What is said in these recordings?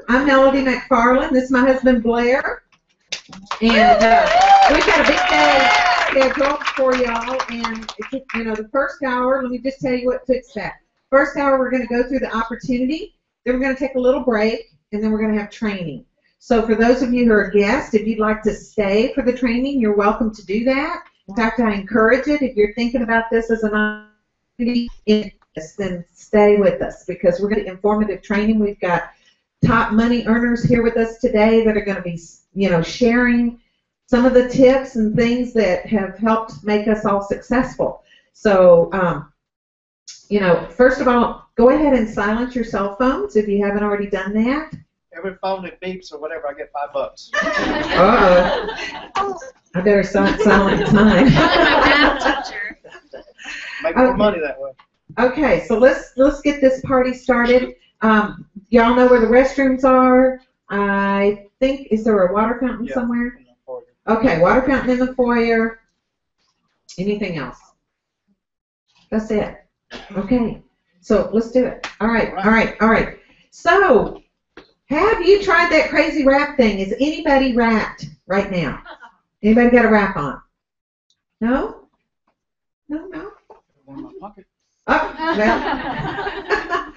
I'm Melody McFarlane. This is my husband, Blair. And we've got a big day scheduled for y'all. And, you know, the first hour, let me just tell you what to expect. First hour, we're going to go through the opportunity. Then we're going to take a little break. And then we're going to have training. So for those of you who are guests, if you'd like to stay for the training, you're welcome to do that. In fact, I encourage it. If you're thinking about this as an opportunity, then stay with us because we're going to informative training. We've got top money earners here with us today that are going to be, you know, sharing some of the tips and things that have helped make us all successful. So, you know, first of all, go ahead and silence your cell phones if you haven't already done that. Every phone that beeps or whatever, I get $5. Uh-oh. I better silence mine. Make more money that way. Okay, so let's get this party started. Y'all know where the restrooms are. I think, is there a water fountain somewhere? In the foyer. Okay, water fountain in the foyer. Anything else? That's it. Okay, so let's do it. All right. So, have you tried that crazy wrap thing? Is anybody wrapped right now? Anybody got a wrap on? No? No? In my pocket. Oh, well.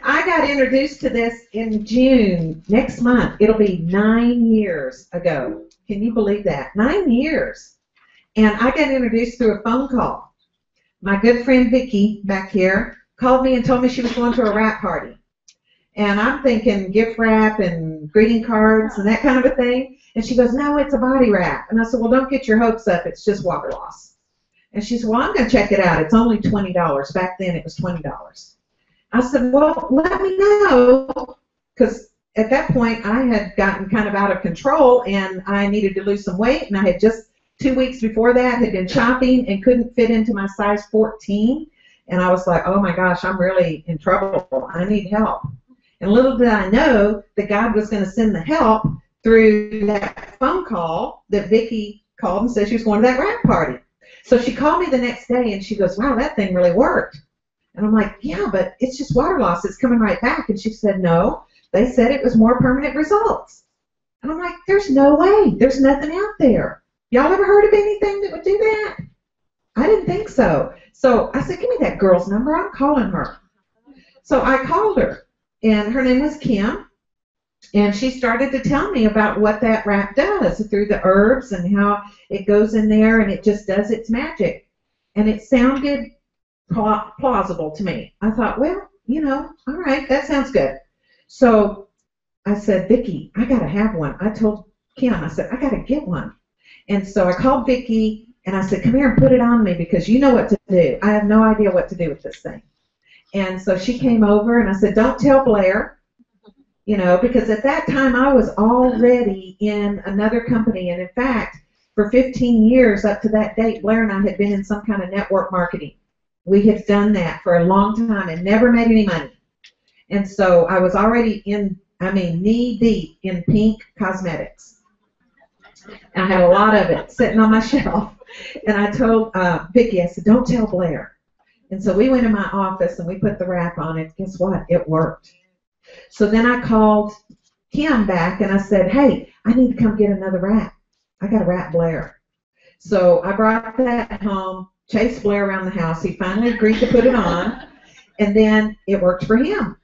I got introduced to this in June, next month. It'll be 9 years ago. Can you believe that? 9 years. And I got introduced through a phone call. My good friend Vicki back here called me and told me she was going to a wrap party. And I'm thinking gift wrap and greeting cards and that kind of a thing. And she goes, no, it's a body wrap. And I said, well, don't get your hopes up. It's just water loss. And she said, well, I'm going to check it out. It's only $20. Back then it was $20. I said, well, let me know. Because at that point I had gotten kind of out of control and I needed to lose some weight. And I had just 2 weeks before that had been shopping and couldn't fit into my size 14. And I was like, oh, my gosh, I'm really in trouble. I need help. And little did I know that God was going to send the help through that phone call that Vicki called and said she was going to that wrap party. So she called me the next day and she goes, wow, that thing really worked. And I'm like, yeah, but it's just water loss. It's coming right back. And she said, no, they said it was more permanent results. And I'm like, there's no way. There's nothing out there. Y'all ever heard of anything that would do that? I didn't think so. So I said, give me that girl's number. I'm calling her. So I called her. And her name was Kim, and she started to tell me about what that wrap does through the herbs and how it goes in there and it just does its magic. And it sounded plausible to me. I thought, well, you know, all right, that sounds good. So I said, Vicki, I got to have one. I told Kim, I said, I got to get one. And so I called Vicki, and I said, come here and put it on me because you know what to do. I have no idea what to do with this thing. And so she came over, and I said, don't tell Blair, you know, because at that time I was already in another company. And, in fact, for 15 years up to that date, Blair and I had been in some kind of network marketing. We had done that for a long time and never made any money. And so I was already in, knee-deep in pink cosmetics. And I had a lot of it sitting on my shelf. And I told Vicki, I said, don't tell Blair. And so we went in my office and we put the wrap on it. Guess what? It worked. So then I called Kim back and I said, hey, I need to come get another wrap. I got to wrap Blair. So I brought that home, chased Blair around the house. He finally agreed to put it on, and then it worked for him.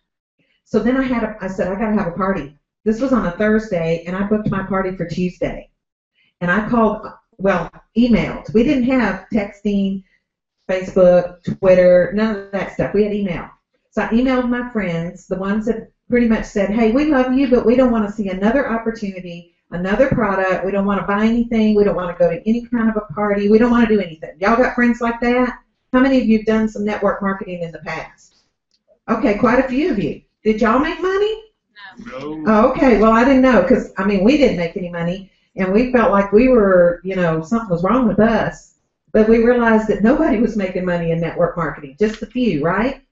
So then I said, I got to have a party. This was on a Thursday, and I booked my party for Tuesday. And I called, emailed. We didn't have texting, Facebook, Twitter, none of that stuff. We had email. So I emailed my friends, the ones that pretty much said, hey, we love you, but we don't want to see another opportunity, another product. We don't want to buy anything. We don't want to go to any kind of a party. We don't want to do anything. Y'all got friends like that? How many of you have done some network marketing in the past? Okay, quite a few of you. Did y'all make money? No. Oh, okay. Well, I didn't know because, we didn't make any money, and we felt like we were, something was wrong with us. But we realized that nobody was making money in network marketing, just a few, right?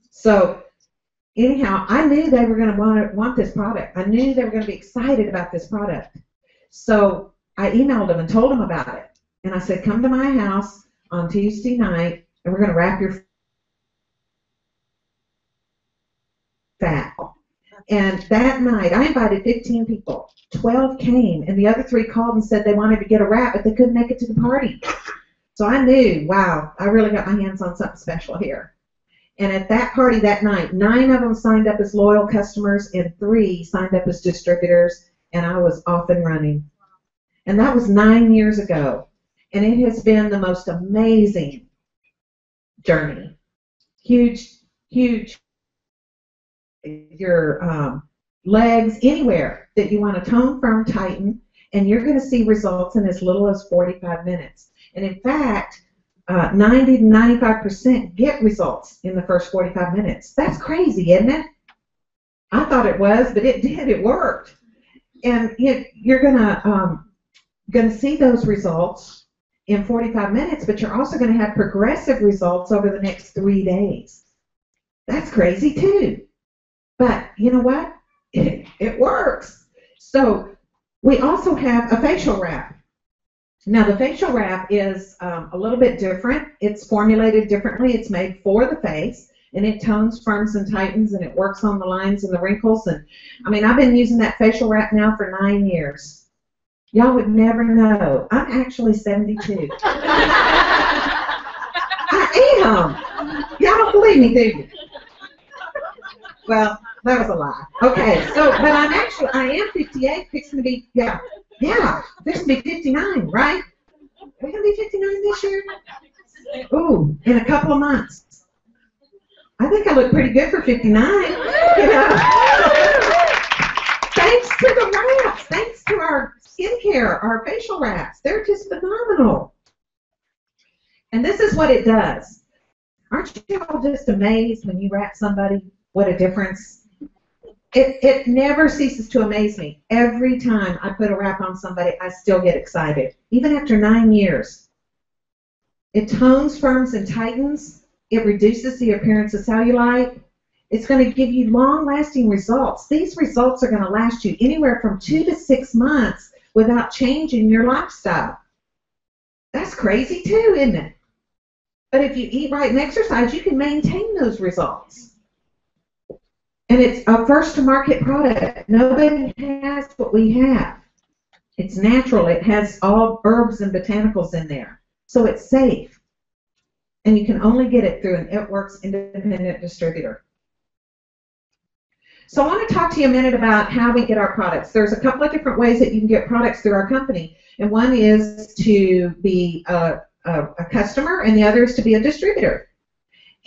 So anyhow, I knew they were going to want this product. I knew they were going to be excited about this product. So I emailed them and told them about it. And I said, come to my house on Tuesday night, and we're going to wrap your fat. And that night, I invited 15 people. 12 came, and the other 3 called and said they wanted to get a wrap, but they couldn't make it to the party. So I knew, wow, I really got my hands on something special here. And at that party that night, 9 of them signed up as loyal customers, and 3 signed up as distributors, and I was off and running. And that was 9 years ago. And it has been the most amazing journey. Huge, huge. Your legs, anywhere that you want to tone, firm, tighten, and you're going to see results in as little as 45 minutes. And in fact, 90 to 95% get results in the first 45 minutes. That's crazy, isn't it? I thought it was, but it did. It worked. And you're gonna see those results in 45 minutes, but you're also going to have progressive results over the next 3 days. That's crazy too. But you know what? It works. So we also have a facial wrap. Now the facial wrap is a little bit different. It's formulated differently. It's made for the face, and it tones, firms, and tightens, and it works on the lines and the wrinkles. And I mean, I've been using that facial wrap now for 9 years. Y'all would never know. I'm actually 72. I am. Y'all don't believe me, do you? Well, that was a lie. Okay, so, but I am 58, fixing to be, fixing to be 59, right? Are we going to be 59 this year? Ooh, in a couple of months. I think I look pretty good for 59, you know. Thanks to the wraps, thanks to our skincare, our facial wraps. They're just phenomenal. And this is what it does. Aren't you all just amazed when you wrap somebody? What a difference. It never ceases to amaze me. Every time I put a wrap on somebody, I still get excited, even after 9 years. It tones, firms, and tightens. It reduces the appearance of cellulite. It's going to give you long-lasting results. These results are going to last you anywhere from 2 to 6 months without changing your lifestyle. That's crazy too, isn't it? But if you eat right and exercise, you can maintain those results. And it's a first-to-market product. Nobody has what we have. It's natural. It has all herbs and botanicals in there. So it's safe. And you can only get it through an It Works independent distributor. So I want to talk to you a minute about how we get our products. There's a couple of different ways that you can get products through our company. And one is to be a customer, and the other is to be a distributor.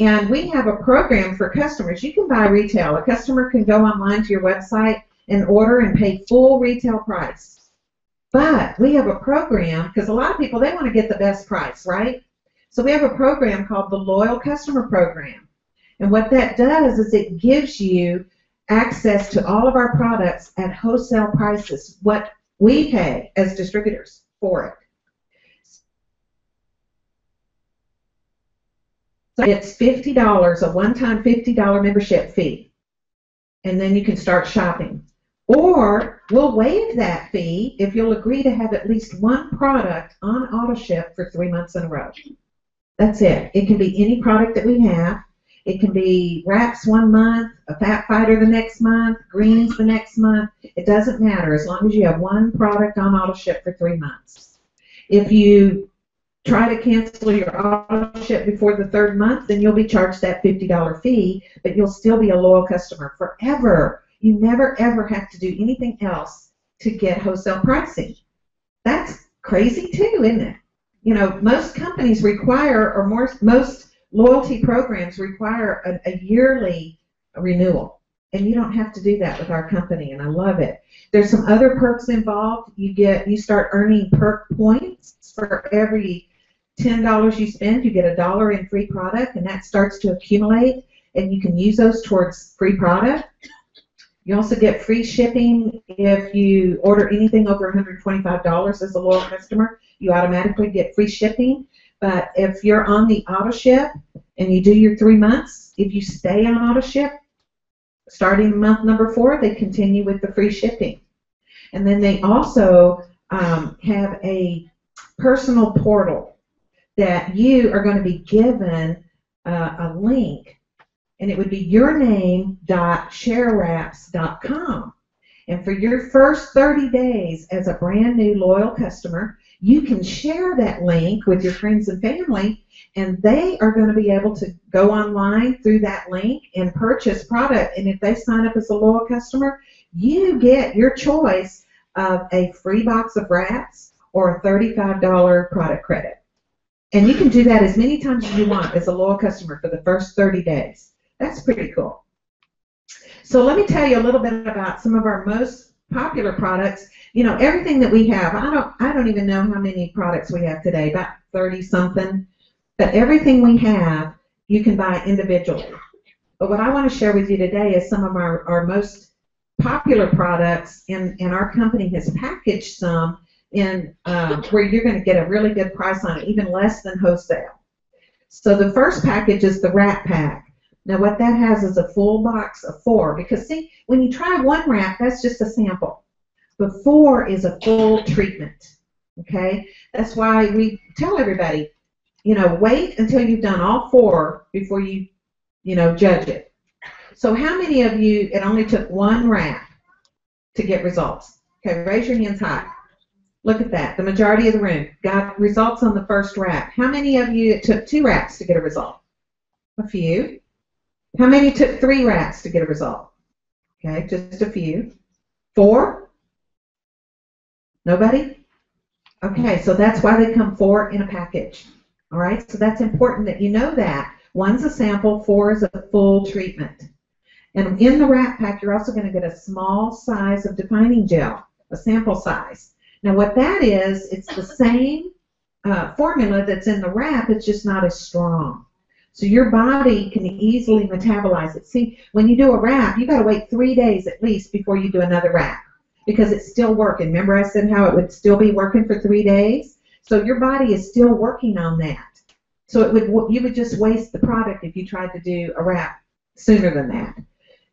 And we have a program for customers. You can buy retail. A customer can go online to your website and order and pay full retail price. But we have a program, because a lot of people, they want to get the best price, right? So we have a program called the Loyal Customer Program. And what that does is it gives you access to all of our products at wholesale prices, what we pay as distributors for it. So it's $50, a one-time $50 membership fee, and then you can start shopping. Or we'll waive that fee if you'll agree to have at least one product on AutoShip for 3 months in a row. That's it. It can be any product that we have. It can be wraps 1 month, a fat fighter the next month, greens the next month. It doesn't matter as long as you have one product on AutoShip for 3 months. If you try to cancel your auto ship before the 3rd month, then you'll be charged that $50 fee, but you'll still be a loyal customer forever. You never, ever have to do anything else to get wholesale pricing. That's crazy too, isn't it? You know, most companies require, or most loyalty programs require a yearly renewal, and you don't have to do that with our company, and I love it. There's some other perks involved. You start earning perk points for every $10 you spend, you get $1 in free product, and that starts to accumulate, and you can use those towards free product. You also get free shipping if you order anything over $125 as a loyal customer. You automatically get free shipping. But if you're on the AutoShip and you do your 3 months, if you stay on AutoShip, starting month number 4, they continue with the free shipping. And then they also have a personal portal that you are going to be given a link, and it would be yourname.sharewraps.com. And for your first 30 days as a brand new loyal customer, you can share that link with your friends and family, and they are going to be able to go online through that link and purchase product. And if they sign up as a loyal customer, you get your choice of a free box of wraps or a $35 product credit. And you can do that as many times as you want as a loyal customer for the first 30 days. That's pretty cool. So let me tell you a little bit about some of our most popular products. You know, everything that we have, I don't even know how many products we have today, about 30 something. But everything we have, you can buy individually. But what I want to share with you today is some of our most popular products, and our company has packaged some in where you're going to get a really good price on it, even less than wholesale. So the first package is the wrap pack. Now what that has is a full box of 4, because see, when you try one wrap, that's just a sample. But 4 is a full treatment, okay? That's why we tell everybody, you know, wait until you've done all 4 before you judge it. So how many of you, it only took one wrap to get results? Okay, raise your hands high. Look at that. The majority of the room got results on the first wrap. How many of you, it took 2 wraps to get a result? A few. How many took 3 wraps to get a result? Okay, just a few. 4? Nobody? Okay, so that's why they come 4 in a package. All right, so that's important that you know that. 1's a sample, 4 is a full treatment. And in the wrap pack, you're also going to get a small size of defining gel, a sample size. Now what that is, it's the same formula that's in the wrap, it's just not as strong. So your body can easily metabolize it. See, when you do a wrap, you got to wait 3 days at least before you do another wrap, because it's still working. Remember I said how it would still be working for 3 days? So your body is still working on that. So you would just waste the product if you tried to do a wrap sooner than that.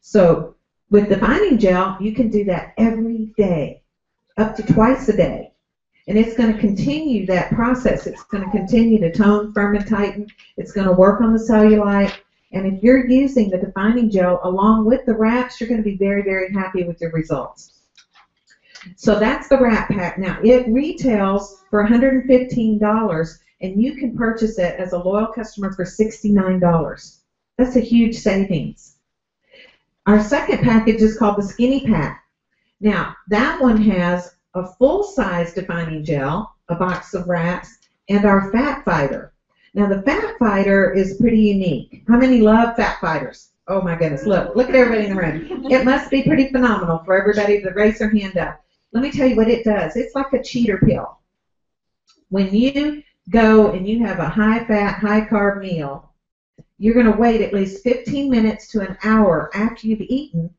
So with defining gel, you can do that every day, up to twice a day. And it's going to continue that process. It's going to continue to tone, firm, and tighten. It's going to work on the cellulite. And if you're using the defining gel along with the wraps, you're going to be very, very happy with your results. So that's the wrap pack. Now, it retails for $115, and you can purchase it as a loyal customer for $69. That's a huge savings. Our second package is called the Skinny Pack. Now, that one has a full-size defining gel, a box of wraps, and our Fat Fighter. Now, the Fat Fighter is pretty unique. How many love Fat Fighters? Oh, my goodness. Look at everybody in the room. It must be pretty phenomenal for everybody to raise their hand up. Let me tell you what it does. It's like a cheater pill. When you go and you have a high-fat, high-carb meal, you're going to wait at least 15 minutes to an hour after you've eaten,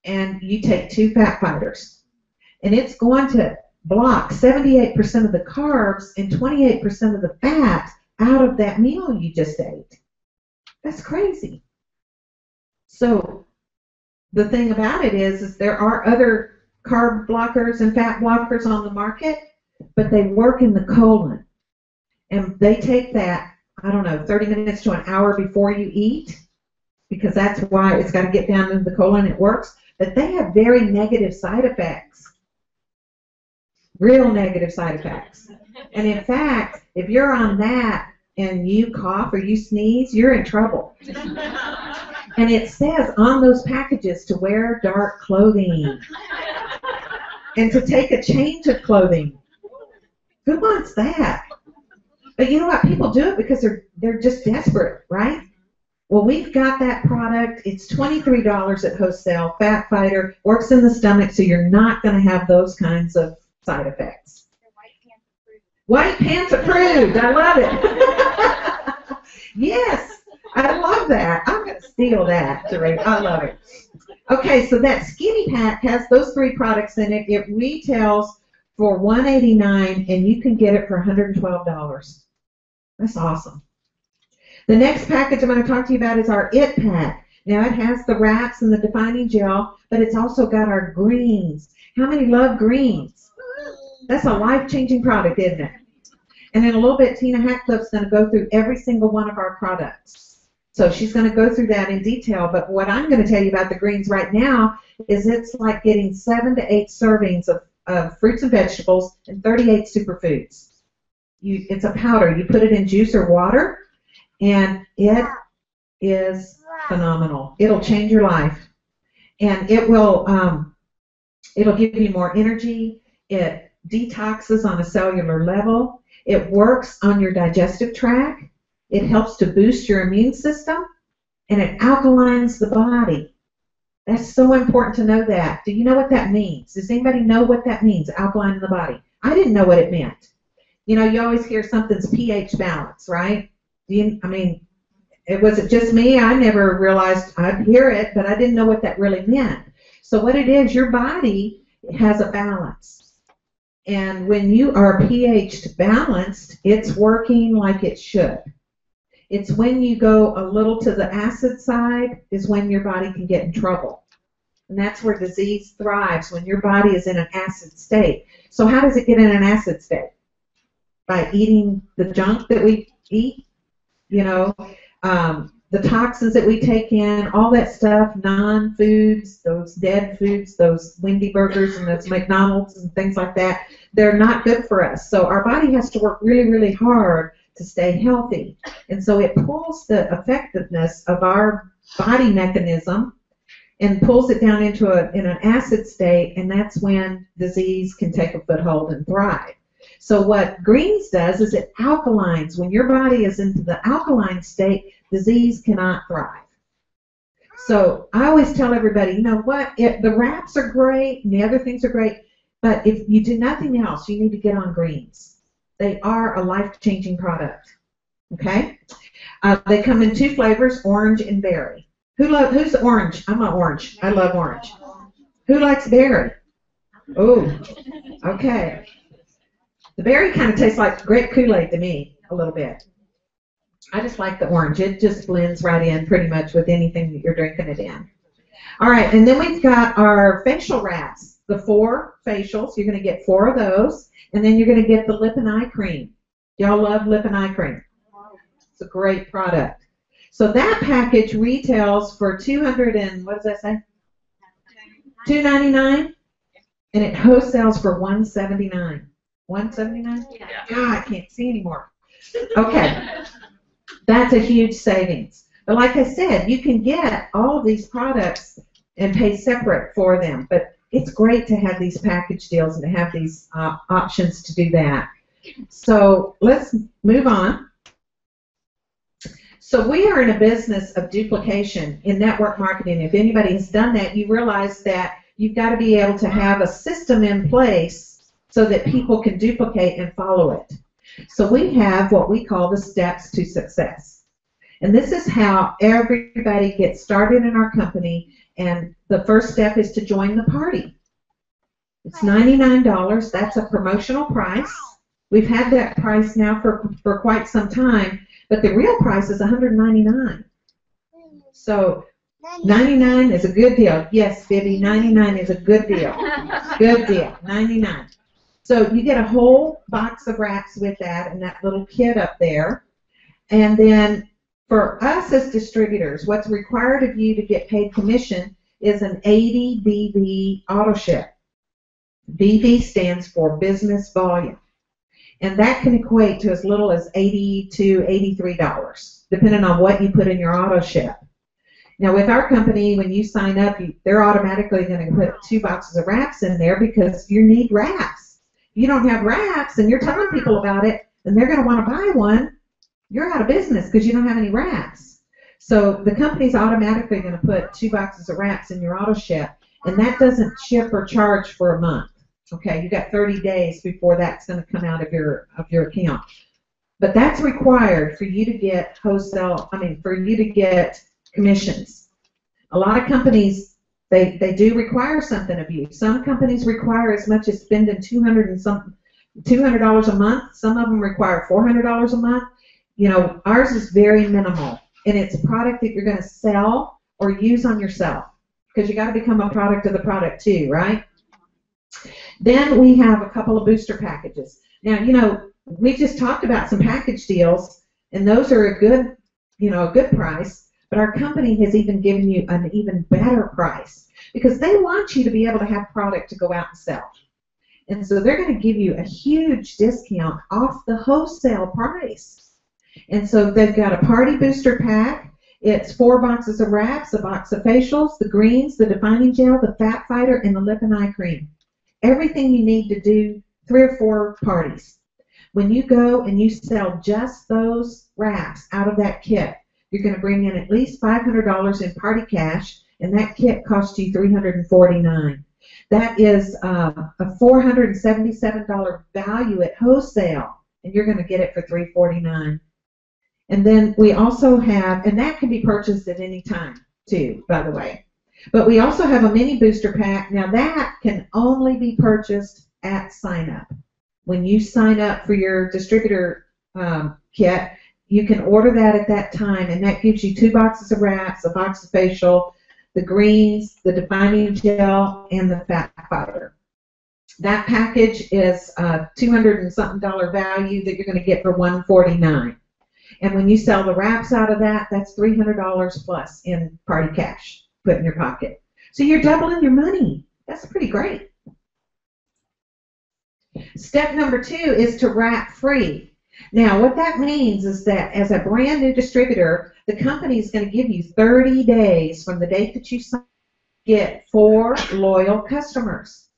and you take 2 Fat Fighters. And it's going to block 78% of the carbs and 28% of the fat out of that meal you just ate. That's crazy. So the thing about it is there are other carb blockers and fat blockers on the market, but they work in the colon. And they take that, I don't know, 30 minutes to an hour before you eat, because that's why it's got to get down into the colon. It works. But they have very negative side effects. Real negative side effects. And in fact, if you're on that and you cough or you sneeze, you're in trouble. And it says on those packages to wear dark clothing and to take a change of clothing. Who wants that? But you know what? People do it because they're just desperate, right? Well, we've got that product. It's $23 at wholesale. Fat Fighter works in the stomach, so you're not going to have those kinds of side effects. White pants approved. I love it. Yes, I love that. I'm going to steal that, Teresa. I love it. Okay, so that Skinny Pack has those 3 products in it. It retails for $189, and you can get it for $112. That's awesome. The next package I'm going to talk to you about is our It Pack. Now, it has the wraps and the defining gel, but it's also got our greens. How many love greens? That's a life-changing product, isn't it? And in a little bit, Tina Hackcliff's going to go through every single one of our products. So she's going to go through that in detail. But what I'm going to tell you about the greens right now is it's like getting 7 to 8 servings of fruits and vegetables and 38 superfoods. It's a powder. You put it in juice or water, and it is phenomenal. It'll change your life, and it'll give you more energy. It detoxes on a cellular level. It works on your digestive tract. It helps to boost your immune system, and it alkalines the body. That's so important to know that. Do you know what that means? Does anybody know what that means, alkaline the body? I didn't know what it meant. You know, you always hear something's pH balance, right? Was it just me? I never realized I'd hear it, but I didn't know what that really meant. So what it is, your body has a balance. And when you are pH balanced, it's working like it should. It's when you go a little to the acid side is when your body can get in trouble. And that's where disease thrives, when your body is in an acid state. So how does it get in an acid state? By eating the junk that we eat, you know, the toxins that we take in, all that stuff, non-foods, those dead foods, those Wendy burgers and those McDonald's and things like that, they're not good for us. So our body has to work really, really hard to stay healthy. And so it pulls the effectiveness of our body mechanism and pulls it down into an acid state, and that's when disease can take a foothold and thrive. So what greens does is it alkalines. When your body is into the alkaline state, disease cannot thrive. So I always tell everybody, you know what, the wraps are great and the other things are great, but if you do nothing else, you need to get on greens. They are a life-changing product. Okay? They come in 2 flavors, orange and berry. Who's orange? I'm an orange. I love orange. Who likes berry? Oh, okay. The berry kind of tastes like grape Kool-Aid to me, a little bit. I just like the orange. It just blends right in pretty much with anything that you're drinking it in. All right, and then we've got our facial wraps, the 4 facials. You're going to get 4 of those, and then you're going to get the lip and eye cream. Y'all love lip and eye cream. It's a great product. So that package retails for $299, and it wholesales for $179. $179? Yeah. God, I can't see anymore. Okay, that's a huge savings. But like I said, you can get all of these products and pay separate for them. But it's great to have these package deals and to have these options to do that. So let's move on. So we are in a business of duplication in network marketing. If anybody has done that, you realize that you've got to be able to have a system in place so that people can duplicate and follow it. So we have what we call the steps to success. And this is how everybody gets started in our company, and the first step is to join the party. It's $99. That's a promotional price. We've had that price now for quite some time, but the real price is $199. So 99 is a good deal. Yes, Bibby, 99 is a good deal. Good deal, 99. So you get a whole box of wraps with that and that little kit up there. And then for us as distributors, what's required of you to get paid commission is an 80 BV auto ship. BV stands for business volume. And that can equate to as little as $80 to $83, depending on what you put in your auto ship. Now with our company, when you sign up, they're automatically going to put 2 boxes of wraps in there because you need wraps. You don't have wraps and you're telling people about it and they're going to want to buy one, you're out of business because you don't have any wraps. So the company's automatically going to put 2 boxes of wraps in your auto ship, and that doesn't ship or charge for a month. Okay, you got 30 days before that's going to come out of your account. But that's required for you to get for you to get commissions. A lot of companies, they do require something of you. Some companies require as much as spending $200 a month. Some of them require $400 a month. You know, ours is very minimal, and it's a product that you're going to sell or use on yourself, because you got to become a product of the product too, right? Then we have a couple of booster packages. Now, you know, we just talked about some package deals, and those are a good, a good price. But our company has even given you an even better price because they want you to be able to have product to go out and sell. And so they're going to give you a huge discount off the wholesale price. And so they've got a party booster pack. It's 4 boxes of wraps, a box of facials, the greens, the defining gel, the fat fighter, and the lip and eye cream. Everything you need to do 3 or 4 parties. When you go and you sell just those wraps out of that kit, you're going to bring in at least $500 in party cash, and that kit costs you $349. That is a $477 value at wholesale, and you're going to get it for $349. And then we also have, and that can be purchased at any time too, by the way. But we also have a mini booster pack. Now that can only be purchased at sign up. When you sign up for your distributor kit, you can order that at that time, and that gives you 2 boxes of wraps, a box of facial, the greens, the defining gel, and the fat fighter. That package is $200 and something value that you're going to get for $149. And when you sell the wraps out of that, that's $300 plus in party cash put in your pocket. So you're doubling your money. That's pretty great. Step number 2 is to wrap free. Now, what that means is that as a brand new distributor, the company is going to give you 30 days from the date that you sign to get 4 loyal customers.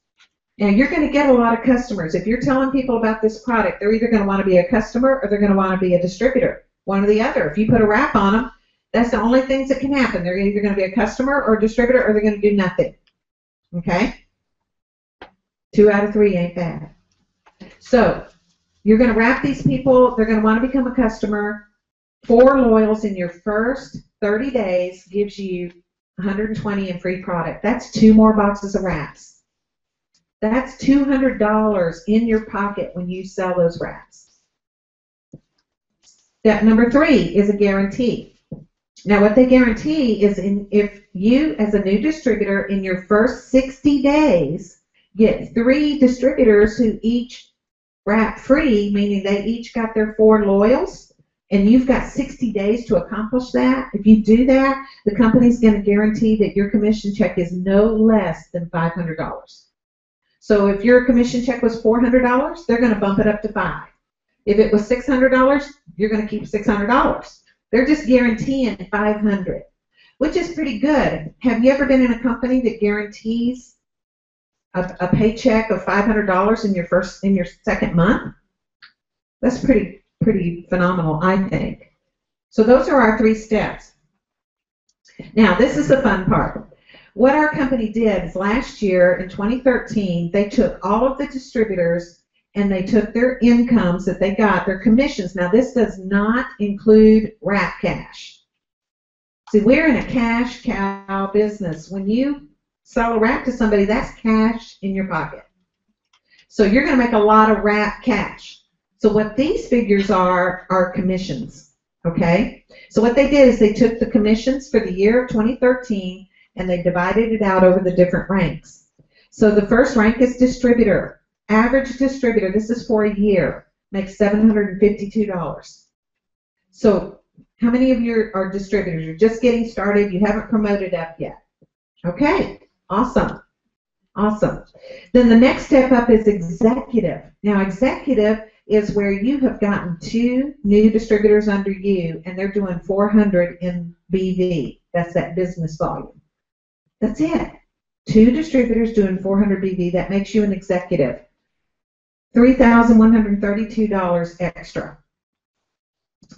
Now, you're going to get a lot of customers. If you're telling people about this product, they're either going to want to be a customer or they're going to want to be a distributor, one or the other. If you put a wrap on them, that's the only things that can happen. They're either going to be a customer or a distributor, or they're going to do nothing. Okay? 2 out of 3 ain't bad. So you're going to wrap these people. They're going to want to become a customer. 4 loyals in your first 30 days gives you $120 in free product. That's 2 more boxes of wraps. That's $200 in your pocket when you sell those wraps. Step number 3 is a guarantee. Now, what they guarantee is if you, as a new distributor, in your first 60 days, get 3 distributors who each wrap free, meaning they each got their 4 loyals, and you've got 60 days to accomplish that. If you do that, the company's going to guarantee that your commission check is no less than $500. So if your commission check was $400, they're going to bump it up to $500. If it was $600, you're going to keep $600. They're just guaranteeing $500, which is pretty good. Have you ever been in a company that guarantees a paycheck of $500 in your second month? That's pretty phenomenal, I think. So those are our 3 steps. Now, this is the fun part. What our company did is last year in 2013, they took all of the distributors and they took their incomes that they got, their commissions. Now, this does not include wrap cash. See, we're in a cash cow business. When you sell a wrap to somebody, that's cash in your pocket. So you're going to make a lot of wrap cash. So what these figures are commissions, okay? So what they did is they took the commissions for the year of 2013 and they divided it out over the different ranks. So the first rank is distributor. Average distributor, this is for a year, makes $752. So how many of you are distributors? You're just getting started. You haven't promoted up yet. Okay, awesome. Awesome. Then the next step up is executive. Now, executive is where you have gotten 2 new distributors under you, and they're doing 400 in BV. That's that business volume. That's it. 2 distributors doing 400 BV. That makes you an executive. $3,132 extra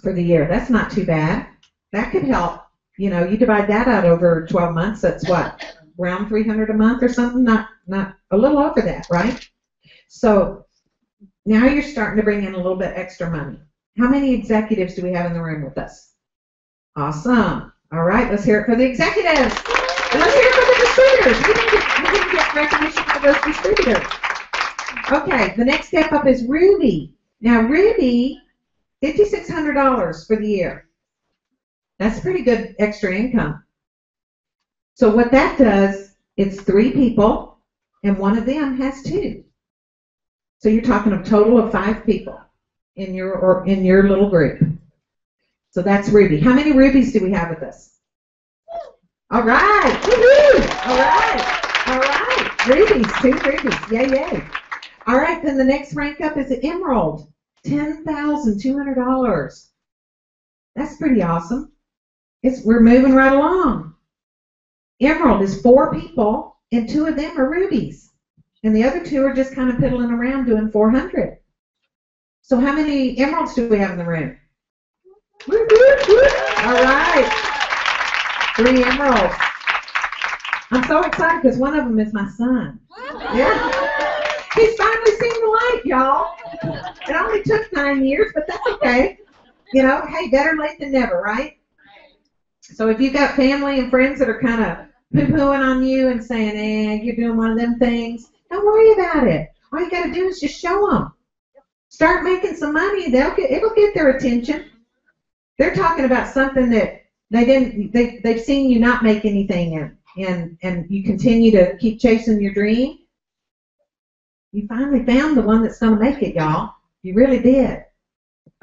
for the year. That's not too bad. That could help. You know, you divide that out over 12 months. That's what, around $300 a month or something? Not a little over that, right? So now you're starting to bring in a little bit extra money. How many executives do we have in the room with us? Awesome. All right, let's hear it for the executives. And let's hear it for the distributors. We didn't get recognition for those distributors. Okay, the next step up is Ruby. Now, Ruby, $5,600 for the year. That's pretty good extra income. So what that does, it's 3 people, and one of them has 2. So you're talking a total of 5 people in your little group. So that's Ruby. How many Rubies do we have with us? All right. Woo-hoo. All right. All right. Rubies, 2 rubies. Yay, yay. All right, then the next rank up is an emerald. $10,200. That's pretty awesome. We're moving right along. Emerald is 4 people, and 2 of them are rubies. And the other 2 are just kind of piddling around doing 400. So how many emeralds do we have in the room? Woo, woo, woo. All right. 3 emeralds. I'm so excited because one of them is my son. Yeah. He's finally seen the light, y'all. It only took 9 years, but that's okay. You know, hey, better late than never, right? So if you've got family and friends that are kind of poo-pooing on you and saying, you're doing one of them things, don't worry about it. All you got to do is just show them. Start making some money. It'll get their attention. They're talking about something that they've seen you not make anything in, and you continue to keep chasing your dream. You finally found the one that's going to make it, y'all. You really did.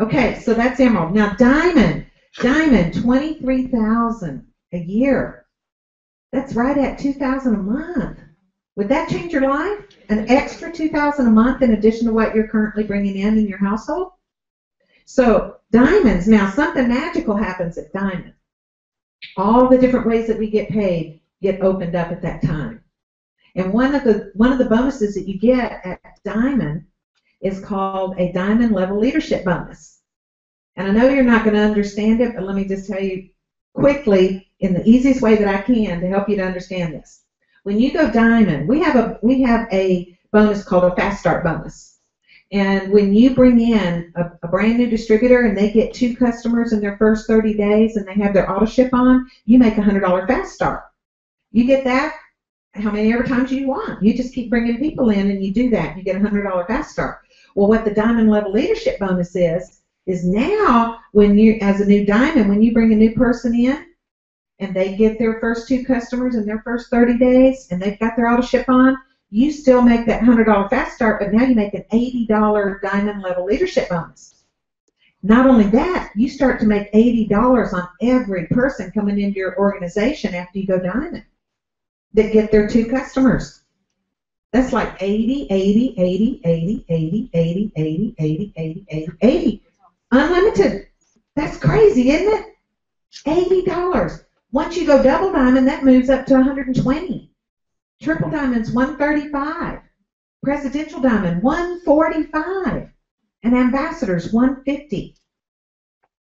Okay, so that's emerald. Now diamond, $23,000 a year. That's right at $2,000 a month. Would that change your life? An extra $2,000 a month in addition to what you're currently bringing in your household? So diamonds, now something magical happens at diamond. All the different ways that we get paid get opened up at that time. And one of the bonuses that you get at diamond is called a diamond level leadership bonus. And I know you're not going to understand it, but let me just tell you quickly in the easiest way that I can to help you to understand this. When you go diamond, we have a bonus called a fast start bonus. And when you bring in a brand new distributor and they get 2 customers in their first 30 days and they have their auto ship on, you make a $100 fast start. You get that how many ever times you want. You just keep bringing people in and you do that. You get a $100 fast start. Well, what the diamond level leadership bonus is now when you, as a new diamond, when you bring a new person in and they get their first 2 customers in their first 30 days and they've got their auto ship on, you still make that $100 fast start, but now you make an $80 diamond level leadership bonus. Not only that, you start to make $80 on every person coming into your organization after you go diamond that get their 2 customers. That's like 80, 80, 80, 80, 80, 80, 80, 80, 80, 80, 80. Unlimited. That's crazy, isn't it? $80. Once you go double diamond, that moves up to $120. Triple diamond's $135. Presidential diamond, $145. And ambassadors, $150.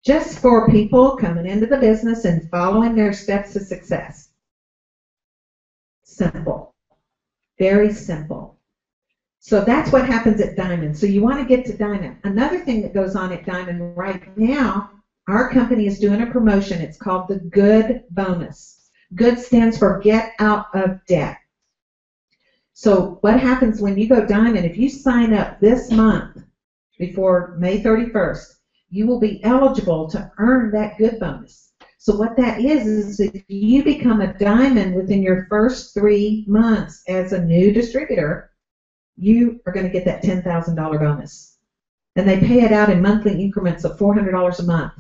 Just for people coming into the business and following their steps to success. Simple. Very simple. So that's what happens at diamond. So you want to get to diamond. Another thing that goes on at diamond right now, our company is doing a promotion. It's called the Good Bonus. Good stands for get out of debt. So what happens when you go diamond, if you sign up this month before May 31st, you will be eligible to earn that Good Bonus. So what that is if you become a diamond within your first 3 months as a new distributor, you are going to get that $10,000 bonus. And they pay it out in monthly increments of $400 a month.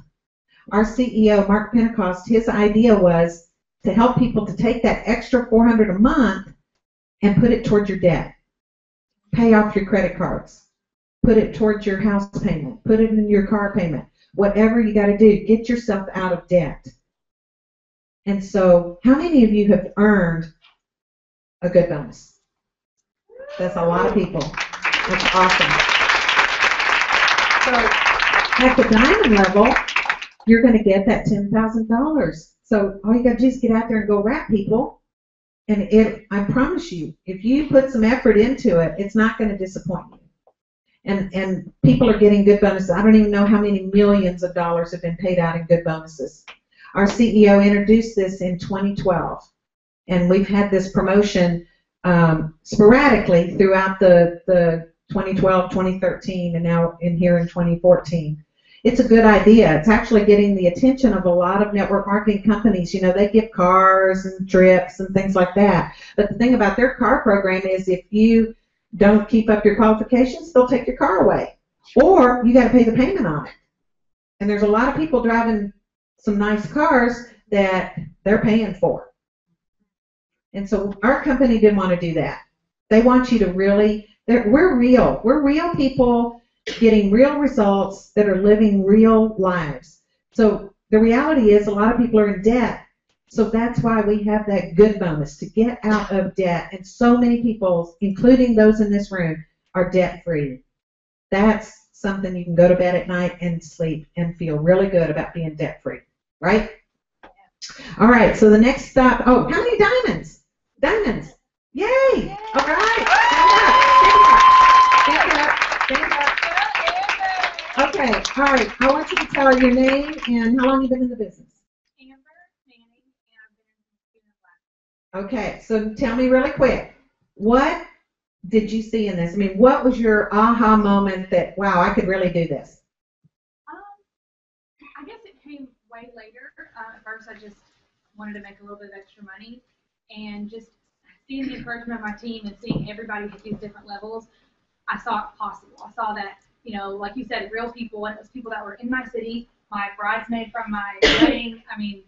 Our CEO, Mark Pentecost, his idea was to help people to take that extra $400 a month and put it towards your debt. Pay off your credit cards. Put it towards your house payment. Put it in your car payment. Whatever you got to do, get yourself out of debt. And so, how many of you have earned a Good Bonus? That's a lot of people. That's awesome. So, at the diamond level, you're going to get that $10,000. So, all you got to do is get out there and go wrap people. And I promise you, if you put some effort into it, it's not going to disappoint you. And people are getting good bonuses. I don't even know how many millions of dollars have been paid out in good bonuses. Our CEO introduced this in 2012, and we've had this promotion sporadically throughout the 2012, 2013, and now here in 2014. It's a good idea. It's actually getting the attention of a lot of network marketing companies. You know, they give cars and trips and things like that. But the thing about their car program is if you don't keep up your qualifications, they'll take your car away. Or you got to pay the payment on it. And there's a lot of people driving some nice cars that they're paying for. And so our company didn't want to do that. They want you to really, we're real. We're real people getting real results that are living real lives. So the reality is a lot of people are in debt. So that's why we have that good bonus to get out of debt. And so many people, including those in this room, are debt free. That's something you can go to bed at night and sleep and feel really good about being debt free, right? All right, so the next stop, oh, how many diamonds? Diamonds. Yay! Yay. All right, stand up, stand up, stand up. Okay, all right, I want you to tell your name and how long you've been in the business. Okay, so tell me really quick, what did you see in this? I mean, what was your aha moment that, wow, I could really do this? I guess it came way later. At first, I just wanted to make a little bit of extra money, and just seeing the encouragement of my team and seeing everybody at these different levels, I saw it possible. I saw that, you know, like you said, real people, and it was people that were in my city, my bridesmaid from my wedding. I mean,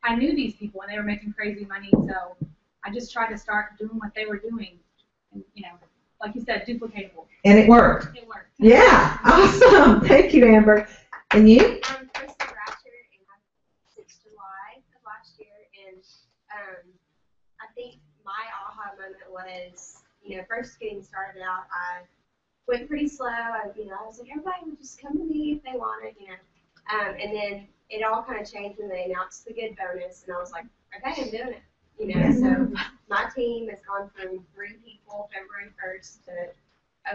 I knew these people, and they were making crazy money, so I just tried to start doing what they were doing, and, you know, like you said, duplicatable. And it worked. It worked. Yeah, awesome. Thank you, Amber. And you? I'm Nashville Wrapstar, and I'm since July of last year, and I think my aha moment was, you know, first getting started out, I went pretty slow. I was like, everybody would just come to me if they wanted, you know, and then it all kind of changed when they announced the good bonus, and I was like, okay, I'm doing it, you know. So my team has gone from 3 people February 1st to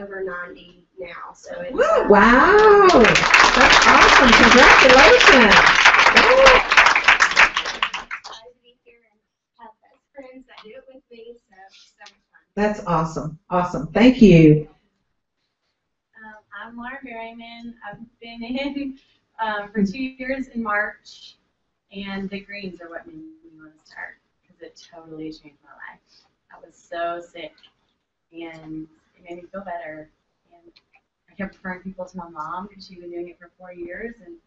over 90 now. So it's wow, that's awesome! Congratulations! to be here and have best friends that do it with me. So much fun. That's awesome, awesome. Thank you. I'm Laura Berryman. I've been in for 2 years in March, and the greens are what made me want to start because it totally changed my life. I was so sick, and it made me feel better. And I kept referring people to my mom because she'd been doing it for 4 years, and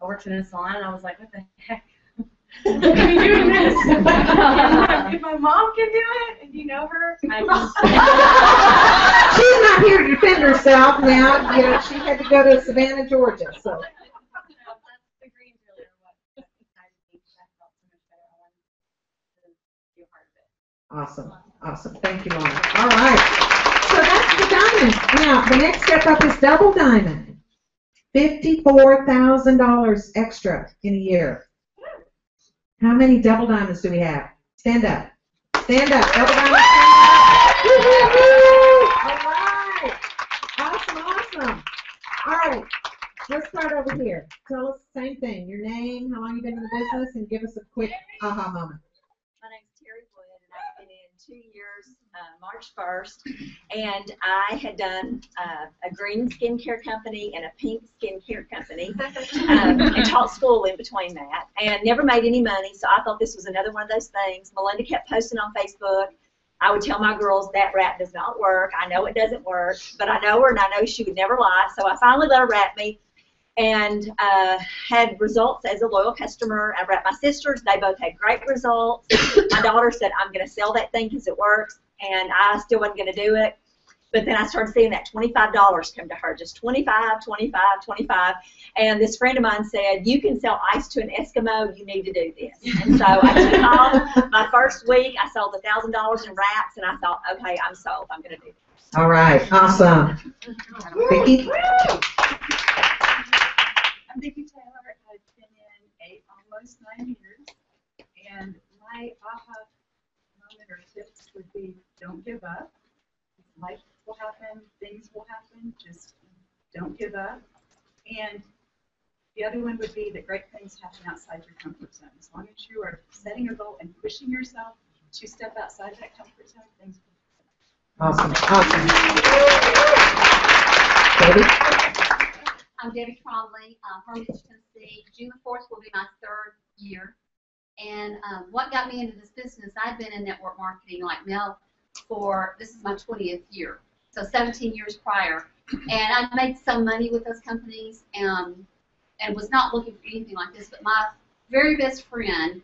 I worked in a salon, and I was like, what the heck? Look at me doing this. If my mom can do it, and you know her, I can. She's not here to defend herself now. You know, she had to go to Savannah, Georgia. So. The greens really are what excited me. I felt so much better. I wanted to be a part of it. Awesome, awesome. Thank you, Laura. All right. So that's the diamonds. Now the next step up is double diamond. $54,000 extra in a year. How many double diamonds do we have? Stand up. Stand up. Double diamonds. All right. Awesome, awesome. All right. Let's start over here. Tell us the same thing. Your name, how long you've been in the business, and give us a quick aha moment. My name's Terry Wood, and I've been in 2 years, March 1st, and I had done a green skincare company and a pink skincare company, and taught school in between that, and never made any money, so I thought this was another one of those things. Melinda kept posting on Facebook. I would tell my girls that wrap does not work. I know it doesn't work, but I know her, and I know she would never lie, so I finally let her wrap me. And had results as a loyal customer. I wrapped my sisters. They both had great results. My daughter said, I'm going to sell that thing because it works, and I still wasn't going to do it. But then I started seeing that $25 come to her, just 25, 25, 25. And this friend of mine said, you can sell ice to an Eskimo. You need to do this. And so I took off. My first week, I sold $1,000 in wraps, and I thought, okay, I'm sold. I'm going to do this. All right. Awesome. Vicki? I'm Vicki Taylor. I've been in almost 9 years, and my aha moment or tips would be don't give up. Life will happen, things will happen, just don't give up. And the other one would be that great things happen outside your comfort zone. As long as you are setting a goal and pushing yourself to step outside that comfort zone, things will happen. Awesome. Awesome. Debbie? I'm Debbie Trombley from Memphis, Tennessee. June the 4th will be my 3rd year. And what got me into this business, I'd been in network marketing like Mel for, this is my 20th year, so 17 years prior. And I made some money with those companies and was not looking for anything like this, but my very best friend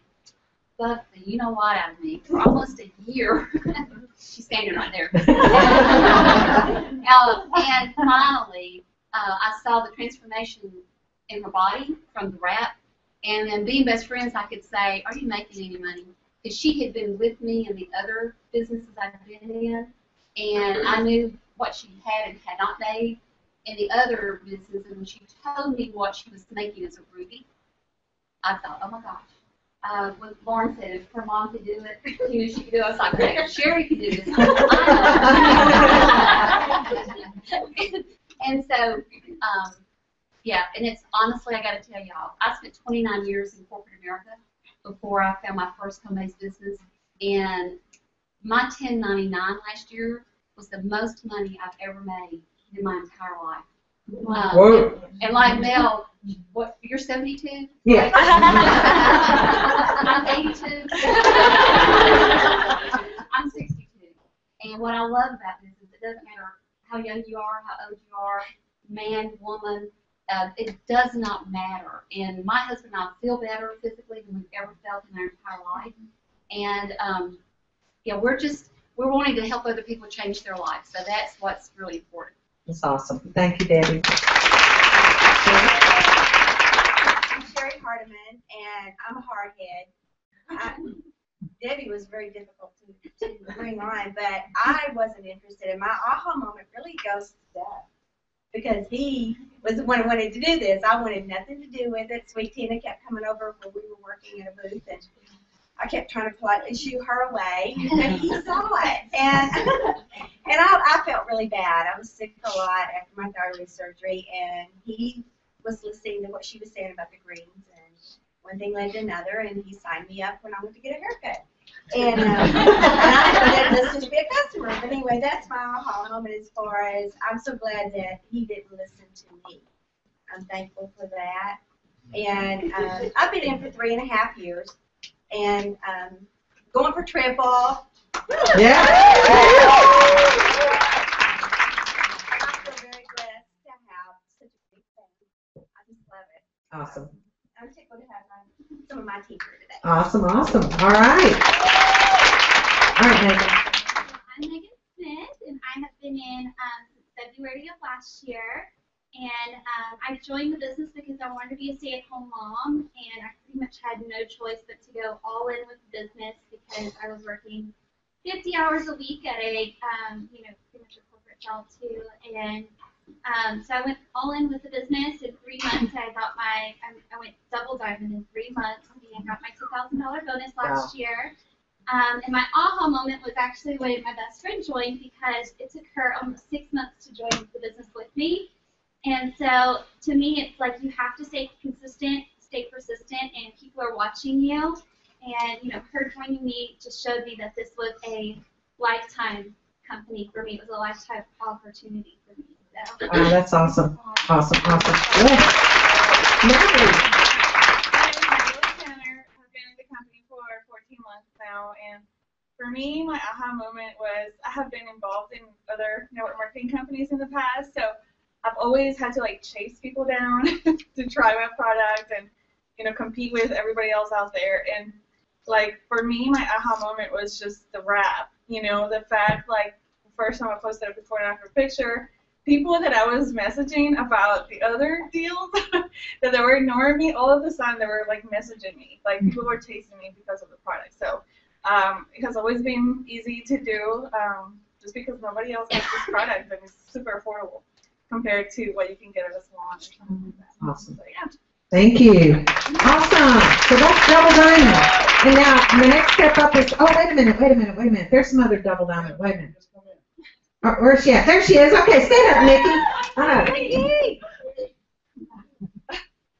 bugged the you know what out of me for almost a year. She's standing right there. And finally, I saw the transformation in her body from the wrap. And then being best friends, I could say, are you making any money? Because she had been with me in the other businesses I've been in, and I knew what she had and had not made in the other businesses. And when she told me what she was making as a Ruby, I thought, oh my gosh. When Lauren said if her mom could do it, she knew she could do it. I was like, hey, Sherry could do this. And so, yeah, and it's honestly, I got to tell y'all, I spent 29 years in corporate America before I found my first home-based business, and my 1099 last year was the most money I've ever made in my entire life. And like Mel, what, you're 72? Yeah. I'm 82. I'm 62. And what I love about this is it doesn't matter how young you are, how old you are, man, woman, it does not matter. And my husband and I feel better physically than we've ever felt in our entire life. And yeah, we're wanting to help other people change their lives. So that's what's really important. That's awesome. Thank you, Debbie. I'm Sherry Hardiman, and I'm a hardhead. Debbie was very difficult to bring on, but I wasn't interested. And my aha moment really goes to Doug, because he was the one who wanted to do this. I wanted nothing to do with it. Sweet Tina kept coming over when we were working at a booth, and I kept trying to politely shoo her away, and he saw it. And I felt really bad. I was sick a lot after my thyroid surgery, and he was listening to what she was saying about the greens, and one thing led to another, and he signed me up when I went to get a haircut. And I didn't listen to be a customer. But anyway, that's my aha moment as far as I'm so glad that he didn't listen to me. I'm thankful for that. And I've been in for 3.5 years. And going for triple. Yeah. I feel very blessed to have such a big family. I just love it. Awesome. I'm tickled to have some of my team here today. Awesome, awesome. All right. All right, Megan. I'm Megan Smith, and I have been in since February of last year. And I joined the business because I wanted to be a stay-at-home mom, and I pretty much had no choice but to go all in with the business because I was working 50 hours a week at a, pretty much a corporate job too. And so I went all in with the business. In 3 months, I went double diamond in 3 months, and got my $2,000 bonus last year. And my aha moment was actually when my best friend joined, because it took her almost 6 months to join the business with me. And so to me, it's like you have to stay consistent, stay persistent, and people are watching you. And, her joining me just showed me that this was a lifetime company for me. It was a lifetime opportunity for me. So. Oh, that's awesome. Awesome, awesome. Yes. Natalie. I've been in the company for 14 months now, and for me, my aha moment was I have been involved in other network marketing companies in the past, so I've always had to chase people down to try my product and compete with everybody else out there. And for me, my aha moment was just the wrap. The fact the first time I posted a before and after picture, people that I was messaging about the other deals that they were ignoring me, all of a sudden they were messaging me. People were chasing me because of the product. So it has always been easy to do, just because nobody else has this product and it's super affordable compared to what you can get at a salon or something like that. Awesome. So, yeah. Thank you. Awesome. So that's double diamond. And now the next step up is, wait a minute. There's some other double diamond. Wait a minute. Where's she at? There she is. Okay, stand up, Nikki.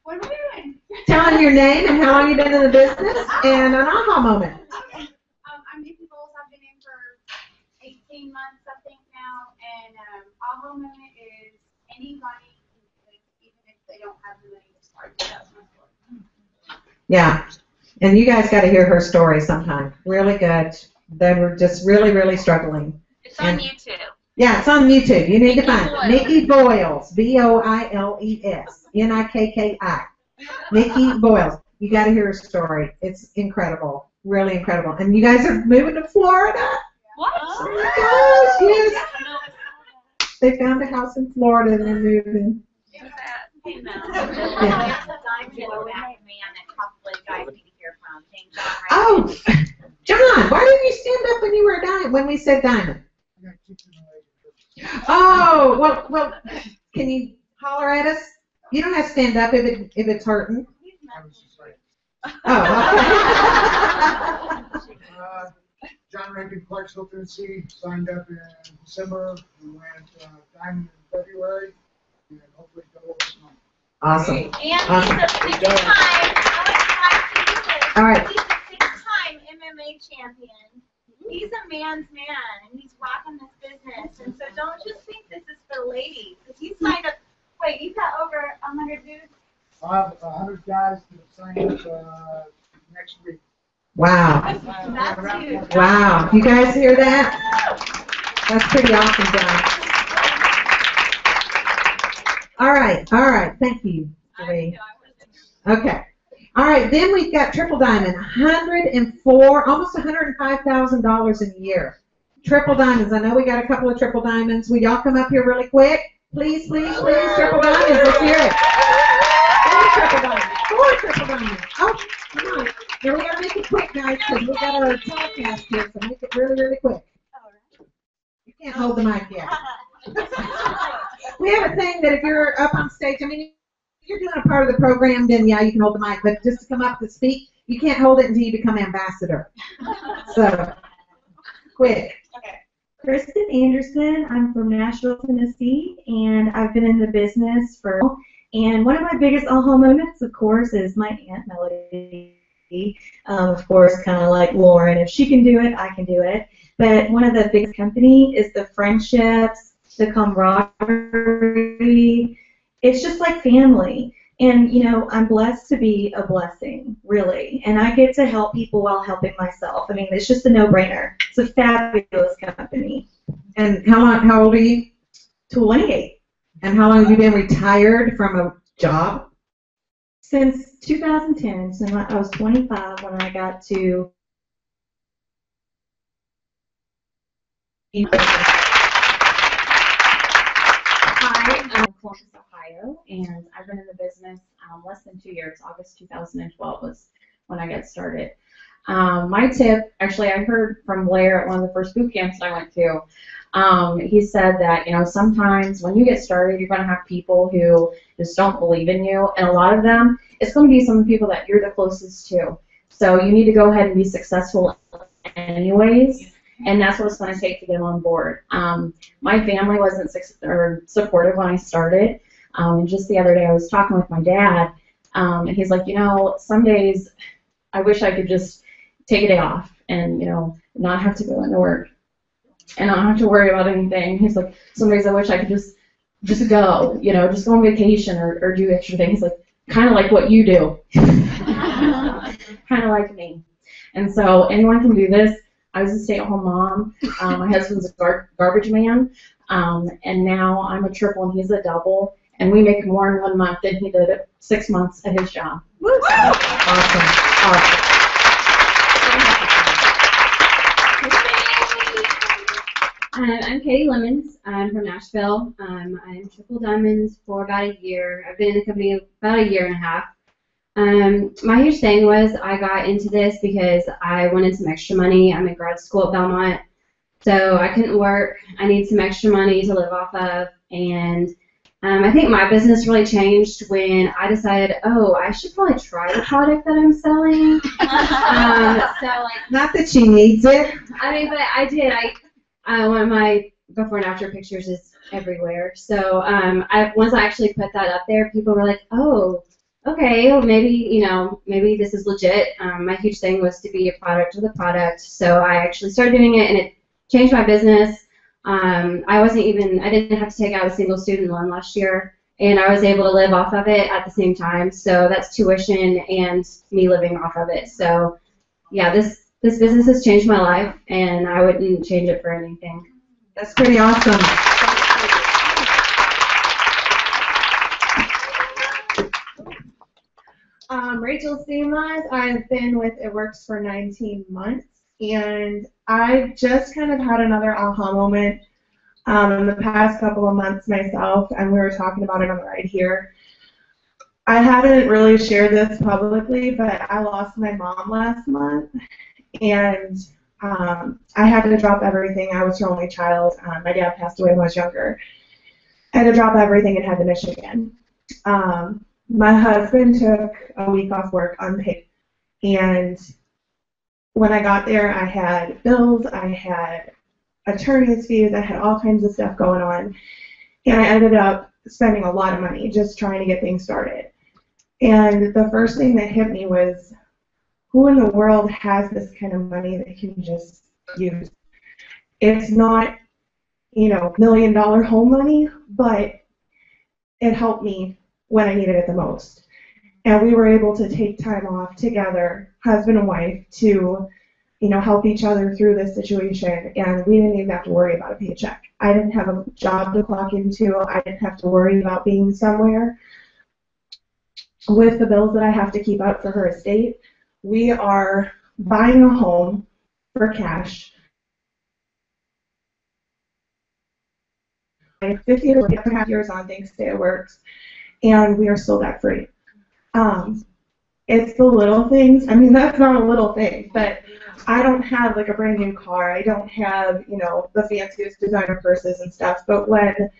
What am I doing? Tell them your name and how long you've been in the business and an aha moment. I'm Nikki Bowles. I've been in for 18 months, I think now, and aha moment is anybody can do it, even if they don't have the money to start. That's my story. Yeah, and you guys got to hear her story sometime. Really good. They were just really, really struggling. It's on YouTube. Yeah, it's on YouTube. You need to find Boyles. it. Nikki Boyles, Boiles, Nikki. Nikki Boyles. You got to hear her story. It's incredible. Really incredible. And you guys are moving to Florida? What? Oh my gosh, yes. They found a house in Florida and they're moving. Hey, Mel. Yeah. Diamond man that probably guys need to hear from. Thank God. Oh, John, why didn't you stand up when you were a diamond, when we said diamond? Oh, well, can you holler at us? You don't have to stand up if it's hurting. Oh, okay. John Rankin, Clarksville, Tennessee, signed up in December. We went diamond in February, and hopefully double this month. Awesome. And he's a six-time, All right. he's a six-time MMA champion. He's a man's man, and he's rocking this business. And so don't just think this is for ladies, because he signed up. Wait, you've got over 100 dudes? I have 100 guys that have signed up next week. Wow. That's huge. Wow. You guys hear that? That's pretty awesome, John. All right. Thank you, Lee. Okay. All right, then we've got Triple Diamond, almost $105,000 a year. Triple Diamonds. I know we got a couple of Triple Diamonds. Will y'all come up here really quick? Please, Triple Diamonds. Let's hear it. 4 Triple Diamonds. Oh, come on. Now we gotta make it quick, guys, because we got our podcast here, so make it really, really quick. You can't hold the mic yet. We have a thing that if you're up on stage, I mean, if you're doing a part of the program, then yeah, you can hold the mic, but just to come up to speak, you can't hold it until you become ambassador. So, quick. Kristen Anderson. I'm from Nashville, Tennessee, and I've been in the business for. And one of my biggest aha moments, of course, is my Aunt Melody. Of course, kind of like Lauren. If she can do it, I can do it. But one of the biggest company is the friendships, the camaraderie. It's just like family. And, you know, I'm blessed to be a blessing, really. And I get to help people while helping myself. I mean, it's just a no-brainer. It's a fabulous company. And how old are you? 28. And how long have you been retired from a job? Since 2010. So I was 25 when I got to. Hi, I'm from Columbus, Ohio, and I've been in the business less than 2 years. August 2012 was when I got started. My tip, actually, I heard from Blair at one of the first boot camps I went to. He said that, you know, sometimes when you get started, you're going to have people who just don't believe in you, and a lot of them, it's going to be some of the people that you're the closest to. So you need to go ahead and be successful anyways, and that's what it's going to take to get them on board. My family wasn't supportive when I started, and just the other day I was talking with my dad, and he's like, you know, some days I wish I could just take a day off and, you know, not have to go into work and not have to worry about anything. He's like, some days I wish I could just go, you know, just go on vacation or do extra things, like kind of like what you do, kind of like me. And so anyone can do this. I was a stay-at-home mom. My husband's a garbage man, and now I'm a triple and he's a double, and we make more in 1 month than he did at 6 months at his job. Awesome. I'm Katie Lemons. I'm from Nashville. I'm Triple Diamonds for about a year. I've been in the company about a year and a half. My huge thing was I got into this because I wanted some extra money. I'm in grad school at Belmont, so I couldn't work. I need some extra money to live off of, and I think my business really changed when I decided, oh, I should probably try the product that I'm selling. Not that she needs it. I mean, but I did. One of my before and after pictures is everywhere. So once I actually put that up there, people were like, oh, okay, well, maybe this is legit. My huge thing was to be a product of the product. So I actually started doing it, and it changed my business. I didn't have to take out a single student loan last year, and I was able to live off of it at the same time. So that's tuition and me living off of it. So yeah, this business has changed my life, and I wouldn't change it for anything. That's pretty awesome. Rachel Seamless. I've been with It Works for 19 months, and I just kind of had another aha moment in the past couple of months myself, and we were talking about it on the ride here. I haven't really shared this publicly, but I lost my mom last month, and I had to drop everything. I was her only child. My dad passed away when I was younger. I had to drop everything and head to Michigan. My husband took a week off work unpaid, and when I got there, I had bills, I had attorney's fees, I had all kinds of stuff going on, and I ended up spending a lot of money just trying to get things started. And the first thing that hit me was, who in the world has this kind of money that can just use? It's not, $1 million home money, but it helped me when I needed it the most. And we were able to take time off together, husband and wife, to help each other through this situation, and we didn't even have to worry about a paycheck. I didn't have a job to clock into. I didn't have to worry about being somewhere. With the bills that I have to keep up for her estate, we are buying a home for cash. 50.5 years on, thanks to It Works, and we are still debt free. It's the little things. I mean, that's not a little thing, but I don't have like a brand new car. I don't have, the fanciest designer purses and stuff. But when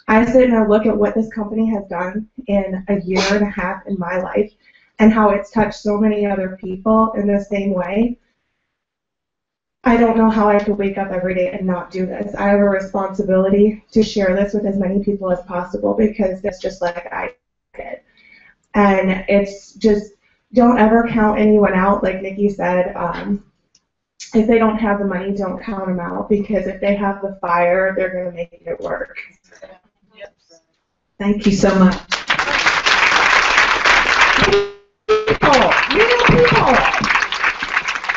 I sit and I look at what this company has done in a year and a half in my life and how it's touched so many other people in the same way, I don't know how I could wake up every day and not do this. I have a responsibility to share this with as many people as possible because it's just like I did. And it's just, don't ever count anyone out, like Nikki said. If they don't have the money, don't count them out, because if they have the fire, they're going to make it work. Thank you so much. People.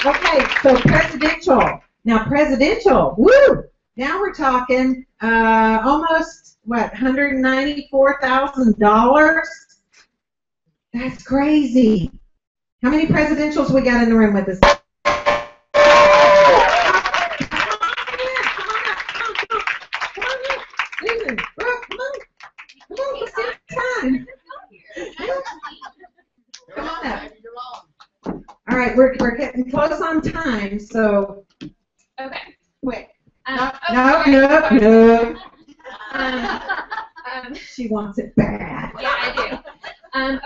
Okay, so presidential. Now presidential, woo! Now we're talking almost, $194,000? That's crazy. How many presidentials we got in the room with us? Come on up. All right, we're getting close on time, so. Okay. Quick. No. She wants it bad. Yeah, I do.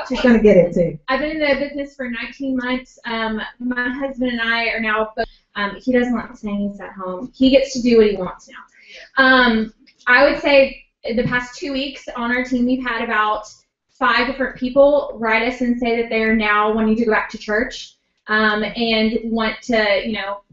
She's going to get it too. I've been in the business for 19 months. My husband and I are now, he doesn't like staying, he's at home. He gets to do what he wants now. I would say the past 2 weeks on our team, we've had about 5 different people write us and say that they're now wanting to go back to church and want to,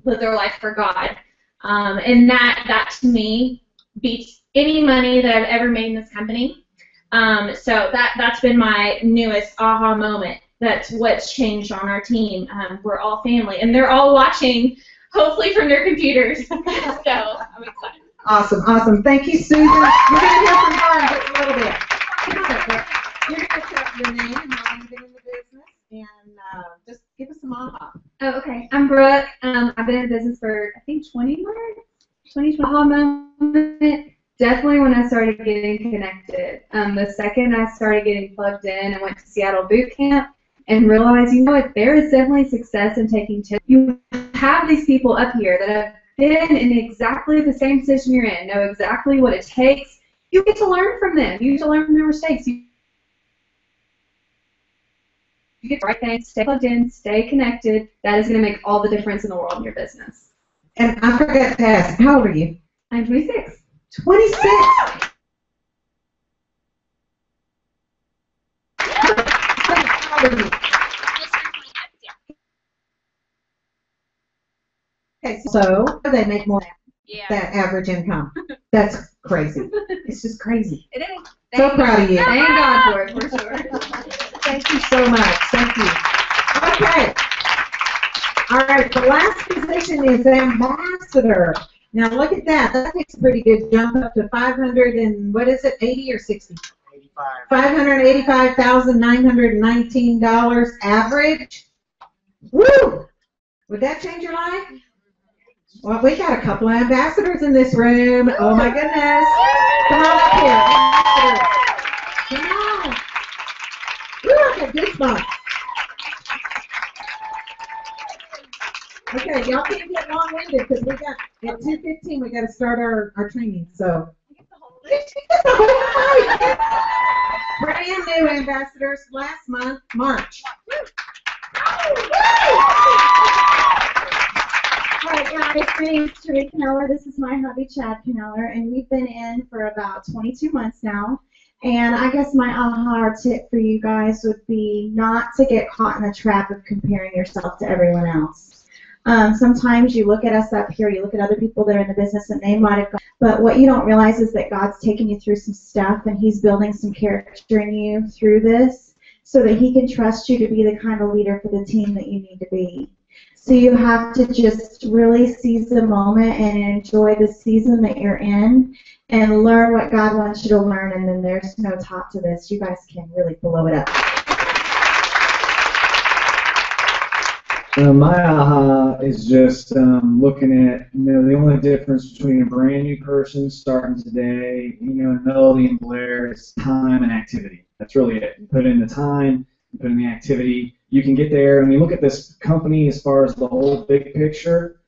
live their life for God. And that to me beats any money that I've ever made in this company. So that's been my newest aha moment. That's what's changed on our team. We're all family, and they're all watching, hopefully from their computers. So I'm excited. Awesome. Thank you, Susan. You're going to hear from her in just a little bit. Come on up, Brooke. You're going to tell your name and how long you've been in the business, and just give us some aha. Oh, okay. I'm Brooke. I've been in the business for, I think, 20 months. Aha moment. Definitely when I started getting connected. The second I started getting plugged in and went to Seattle boot camp and realized, there is definitely success in taking tips. You have these people up here that have been in exactly the same position you're in, know exactly what it takes. You get to learn from them. You get to learn from their mistakes. You get the right things, stay plugged in, stay connected. That is going to make all the difference in the world in your business. And I forgot to ask, how old are you? I'm 26. 26. Okay, so they make more than that average income. That's crazy. It's just crazy. It is. So proud of you. Thank God for it, for sure. Thank you so much. Thank you. Okay. All right, the last position is ambassador. Now look at that. That takes a pretty good jump up to 500 and what is it, 80 or 60? $585,919 average. Woo! Would that change your life? Well, we got a couple of ambassadors in this room. Oh my goodness. Come on up here. Ambassadors. Come on. Woo, I got goosebumps. Okay, y'all can't get long-winded because we got, at 2:15, we got to start our training, so. Brand new ambassadors last month, March. Hi guys, my name is Terry Kneller. This is my hubby Chad Kneller, and we've been in for about 22 months now. And I guess my aha tip for you guys would be not to get caught in the trap of comparing yourself to everyone else. Sometimes you look at us up here, you look at other people that are in the business and they might have gone, but what you don't realize is that God's taking you through some stuff and He's building some character in you through this so that He can trust you to be the kind of leader for the team that you need to be. So you have to just really seize the moment and enjoy the season that you're in and learn what God wants you to learn, and then there's no top to this. You guys can really blow it up. My aha is just looking at, the only difference between a brand new person starting today, and Melody and Blair is time and activity. That's really it. You put in the time, you put in the activity, you can get there. When you look at this company as far as the whole big picture,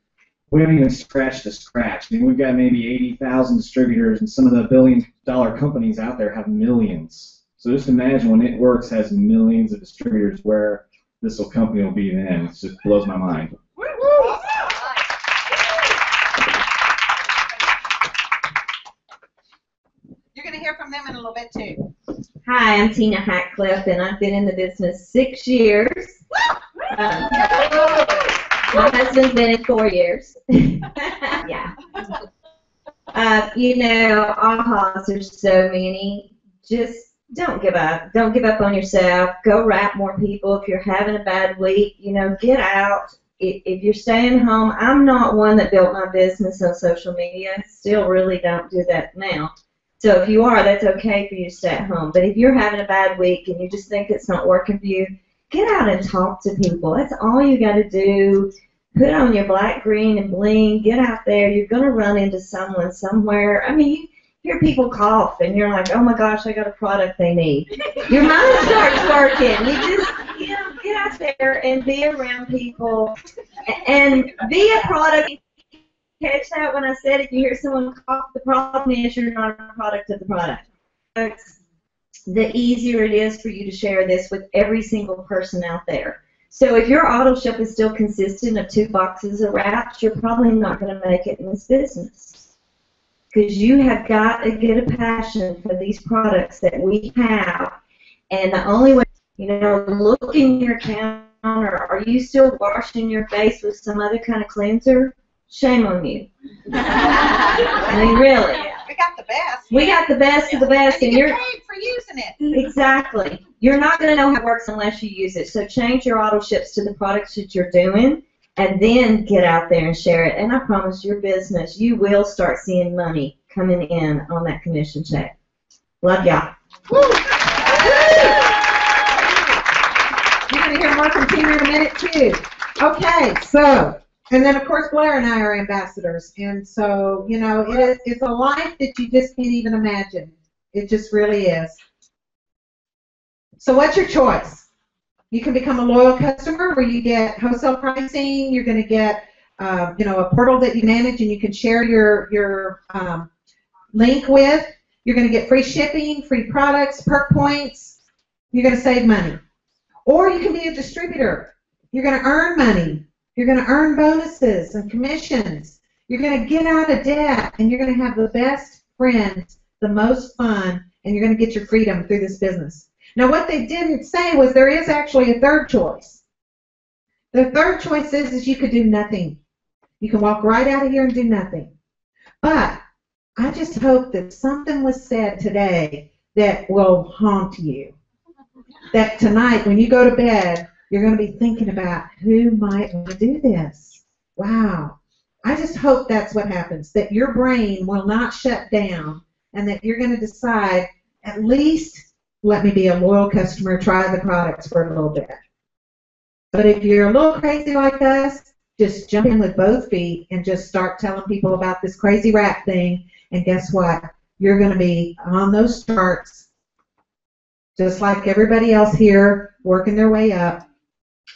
we haven't even scratched the scratch. We've got maybe 80,000 distributors, and some of the billion-dollar companies out there have millions. So just imagine when It Works has millions of distributors, where this company will be then. It just blows my mind. You're going to hear from them in a little bit too. Hi, I'm Tina Hackcliffe, and I've been in the business 6 years. My husband's been in 4 years. Yeah. Ahas, there's so many. Just don't give up. Don't give up on yourself. Go wrap more people. If you're having a bad week, get out. If you're staying home, I'm not one that built my business on social media. Still really don't do that now. So if you are, that's okay for you to stay at home. But if you're having a bad week and you just think it's not working for you, get out and talk to people. That's all you got to do. Put on your black, green, and bling. Get out there. You're going to run into someone somewhere. I mean, you hear people cough, and you're like, oh, my gosh, I got a product they need. Your mind starts working. You just, get out there and be around people and be a product. Catch that when I said if you hear someone cough, the problem is you're not a product of the product. The easier it is for you to share this with every single person out there. So if your auto shop is still consistent of 2 boxes of wraps, you're probably not going to make it in this business. Because you have got to get a passion for these products that we have. And the only way, look in your counter. Are you still washing your face with some other kind of cleanser? Shame on you. I mean, really. We got the best. We got the best of the best, and you're paid for using it. Exactly. You're not going to know how it works unless you use it. So change your auto ships to the products that you're doing, and then get out there and share it. And I promise your business, you will start seeing money coming in on that commission check. Love y'all. You're going to hear more from Tina in a minute, too. Okay, so, and then, of course, Blair and I are ambassadors. And so, it's a life that you just can't even imagine. It just really is. So what's your choice? You can become a loyal customer where you get wholesale pricing. You're going to get, a portal that you manage and you can share your link with. You're going to get free shipping, free products, perk points. You're going to save money. Or you can be a distributor. You're going to earn money. You're going to earn bonuses and commissions. You're going to get out of debt, and you're going to have the best friends, the most fun, and you're going to get your freedom through this business. Now, what they didn't say was there is actually a third choice. The third choice is you could do nothing. You can walk right out of here and do nothing. But I just hope that something was said today that will haunt you. That tonight, when you go to bed, you're going to be thinking about who might want to do this. Wow. I just hope that's what happens, that your brain will not shut down and that you're going to decide at least let me be a loyal customer, try the products for a little bit. But if you're a little crazy like us, just jump in with both feet and just start telling people about this crazy wrap thing. And guess what? You're going to be on those charts, just like everybody else here, working their way up,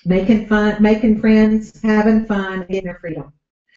making friends, having fun, getting their freedom.